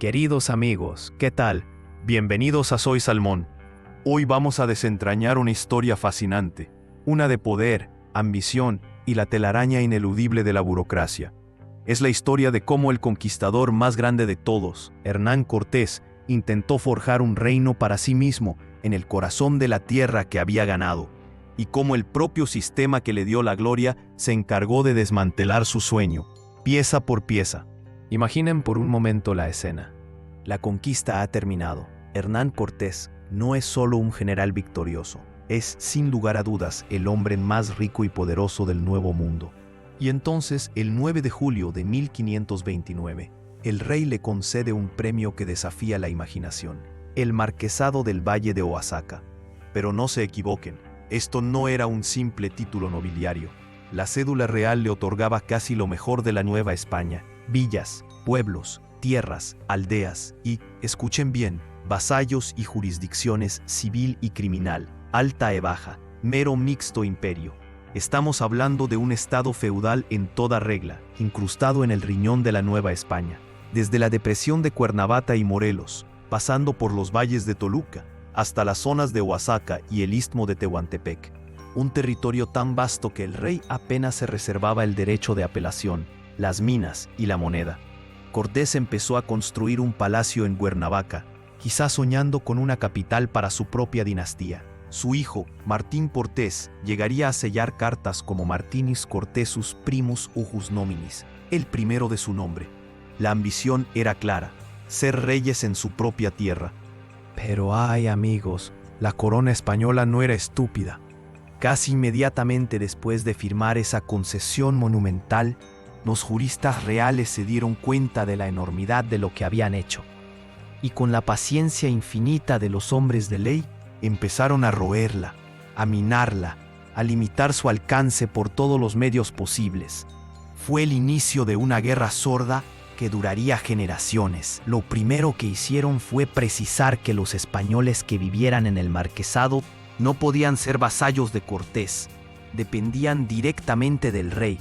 Queridos amigos, ¿qué tal? Bienvenidos a Soy Salmón. Hoy vamos a desentrañar una historia fascinante, una de poder, ambición y la telaraña ineludible de la burocracia. Es la historia de cómo el conquistador más grande de todos, Hernán Cortés, intentó forjar un reino para sí mismo en el corazón de la tierra que había ganado, y cómo el propio sistema que le dio la gloria se encargó de desmantelar su sueño, pieza por pieza. Imaginen por un momento la escena. La conquista ha terminado. Hernán Cortés no es solo un general victorioso, es sin lugar a dudas el hombre más rico y poderoso del Nuevo Mundo. Y entonces, el 9 de julio de 1529, el rey le concede un premio que desafía la imaginación, el Marquesado del Valle de Oaxaca. Pero no se equivoquen, esto no era un simple título nobiliario. La cédula real le otorgaba casi lo mejor de la Nueva España: villas, pueblos, tierras, aldeas y, escuchen bien, vasallos y jurisdicciones civil y criminal, alta e baja, mero mixto imperio. Estamos hablando de un estado feudal en toda regla, incrustado en el riñón de la Nueva España, desde la depresión de Cuernavaca y Morelos, pasando por los valles de Toluca, hasta las zonas de Oaxaca y el istmo de Tehuantepec. Un territorio tan vasto que el rey apenas se reservaba el derecho de apelación, las minas y la moneda. Cortés empezó a construir un palacio en Cuernavaca, quizás soñando con una capital para su propia dinastía. Su hijo, Martín Cortés, llegaría a sellar cartas como Martinis Cortesus Primus Ujus Nominis, el primero de su nombre. La ambición era clara: ser reyes en su propia tierra. Pero ay, amigos, la corona española no era estúpida. Casi inmediatamente después de firmar esa concesión monumental, los juristas reales se dieron cuenta de la enormidad de lo que habían hecho. Y con la paciencia infinita de los hombres de ley, empezaron a roerla, a minarla, a limitar su alcance por todos los medios posibles. Fue el inicio de una guerra sorda que duraría generaciones. Lo primero que hicieron fue precisar que los españoles que vivieran en el marquesado no podían ser vasallos de Cortés, dependían directamente del rey.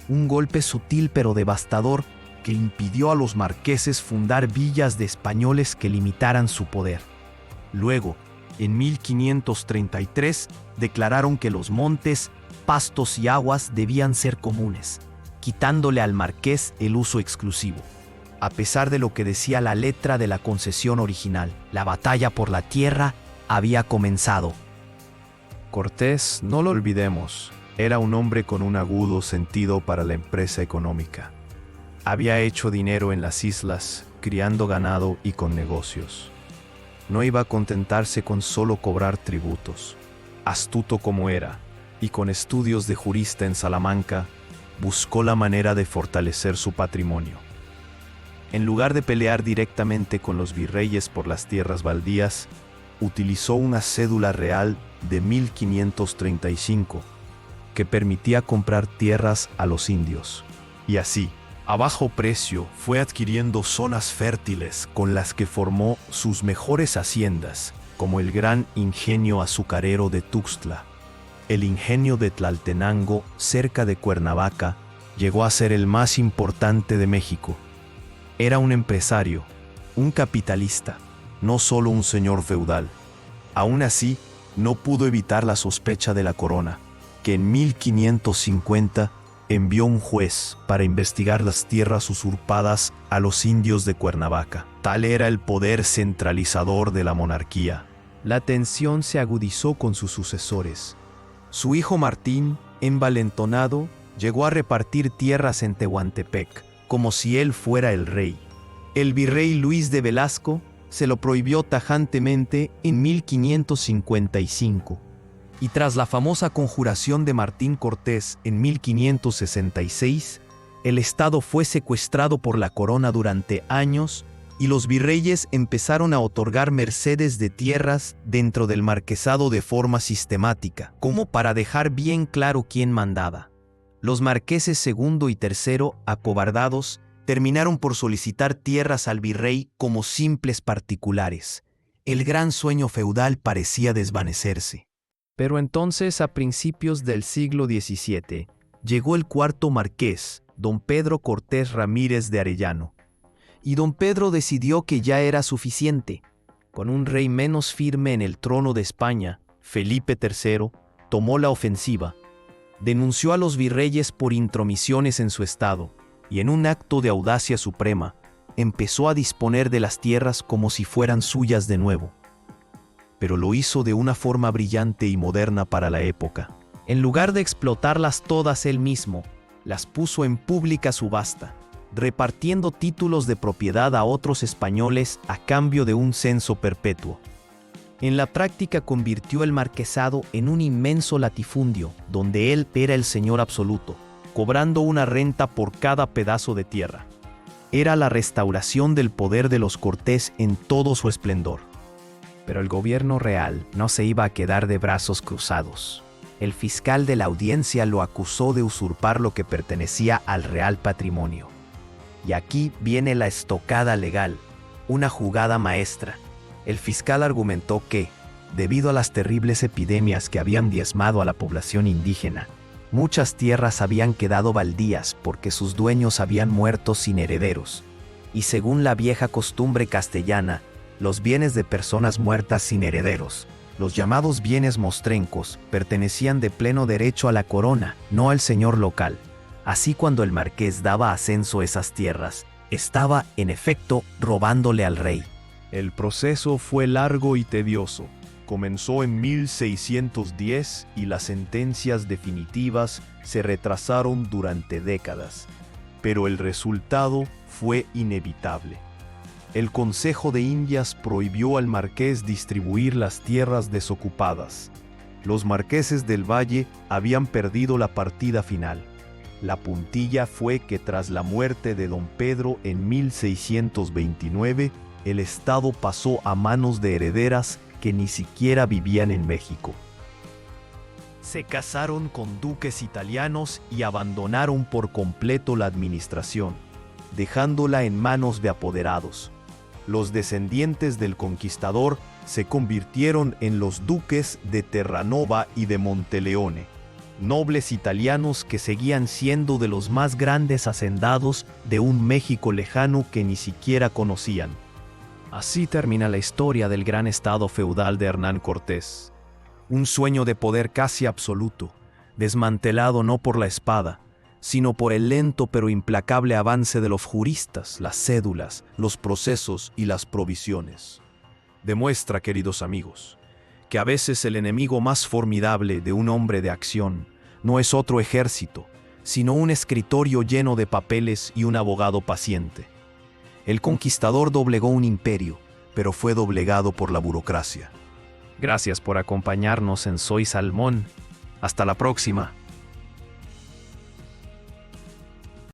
Un golpe sutil pero devastador que impidió a los marqueses fundar villas de españoles que limitaran su poder. Luego, en 1533, declararon que los montes, pastos y aguas debían ser comunes, quitándole al marqués el uso exclusivo. A pesar de lo que decía la letra de la concesión original, la batalla por la tierra había comenzado. Cortés, no lo olvidemos, era un hombre con un agudo sentido para la empresa económica. Había hecho dinero en las islas, criando ganado y con negocios. No iba a contentarse con solo cobrar tributos. Astuto como era, y con estudios de jurista en Salamanca, buscó la manera de fortalecer su patrimonio. En lugar de pelear directamente con los virreyes por las tierras baldías, utilizó una cédula real de 1535 que permitía comprar tierras a los indios. Y así, a bajo precio, fue adquiriendo zonas fértiles con las que formó sus mejores haciendas, como el gran ingenio azucarero de Tuxtla. El ingenio de Tlaltenango, cerca de Cuernavaca, llegó a ser el más importante de México. Era un empresario, un capitalista, no solo un señor feudal. Aún así, no pudo evitar la sospecha de la corona, que en 1550 envió un juez para investigar las tierras usurpadas a los indios de Cuernavaca. Tal era el poder centralizador de la monarquía. La tensión se agudizó con sus sucesores. Su hijo Martín, envalentonado, llegó a repartir tierras en Tehuantepec, como si él fuera el rey. El virrey Luis de Velasco se lo prohibió tajantemente en 1555. Y tras la famosa conjuración de Martín Cortés en 1566, el estado fue secuestrado por la corona durante años y los virreyes empezaron a otorgar mercedes de tierras dentro del marquesado de forma sistemática, como para dejar bien claro quién mandaba. Los marqueses segundo y tercero, acobardados, terminaron por solicitar tierras al virrey como simples particulares. El gran sueño feudal parecía desvanecerse. Pero entonces, a principios del siglo XVII, llegó el cuarto marqués, don Pedro Cortés Ramírez de Arellano, y don Pedro decidió que ya era suficiente. Con un rey menos firme en el trono de España, Felipe III tomó la ofensiva. Denunció a los virreyes por intromisiones en su estado y en un acto de audacia suprema, empezó a disponer de las tierras como si fueran suyas de nuevo. Pero lo hizo de una forma brillante y moderna para la época. En lugar de explotarlas todas él mismo, las puso en pública subasta, repartiendo títulos de propiedad a otros españoles a cambio de un censo perpetuo. En la práctica convirtió el marquesado en un inmenso latifundio, donde él era el señor absoluto, cobrando una renta por cada pedazo de tierra. Era la restauración del poder de los Cortés en todo su esplendor. Pero el gobierno real no se iba a quedar de brazos cruzados. El fiscal de la audiencia lo acusó de usurpar lo que pertenecía al real patrimonio. Y aquí viene la estocada legal, una jugada maestra. El fiscal argumentó que, debido a las terribles epidemias que habían diezmado a la población indígena, muchas tierras habían quedado baldías porque sus dueños habían muerto sin herederos. Y según la vieja costumbre castellana, los bienes de personas muertas sin herederos, los llamados bienes mostrencos, pertenecían de pleno derecho a la corona, no al señor local. Así, cuando el marqués daba ascenso a esas tierras, estaba, en efecto, robándole al rey. El proceso fue largo y tedioso. Comenzó en 1610 y las sentencias definitivas se retrasaron durante décadas. Pero el resultado fue inevitable. El Consejo de Indias prohibió al marqués distribuir las tierras desocupadas. Los marqueses del Valle habían perdido la partida final. La puntilla fue que tras la muerte de don Pedro en 1629, el estado pasó a manos de herederas que ni siquiera vivían en México. Se casaron con duques italianos y abandonaron por completo la administración, dejándola en manos de apoderados. Los descendientes del conquistador se convirtieron en los duques de Terranova y de Monteleone, nobles italianos que seguían siendo de los más grandes hacendados de un México lejano que ni siquiera conocían. Así termina la historia del gran estado feudal de Hernán Cortés. Un sueño de poder casi absoluto, desmantelado no por la espada, sino por el lento pero implacable avance de los juristas, las cédulas, los procesos y las provisiones. Demuestra, queridos amigos, que a veces el enemigo más formidable de un hombre de acción no es otro ejército, sino un escritorio lleno de papeles y un abogado paciente. El conquistador doblegó un imperio, pero fue doblegado por la burocracia. Gracias por acompañarnos en Soy Salmón. Hasta la próxima.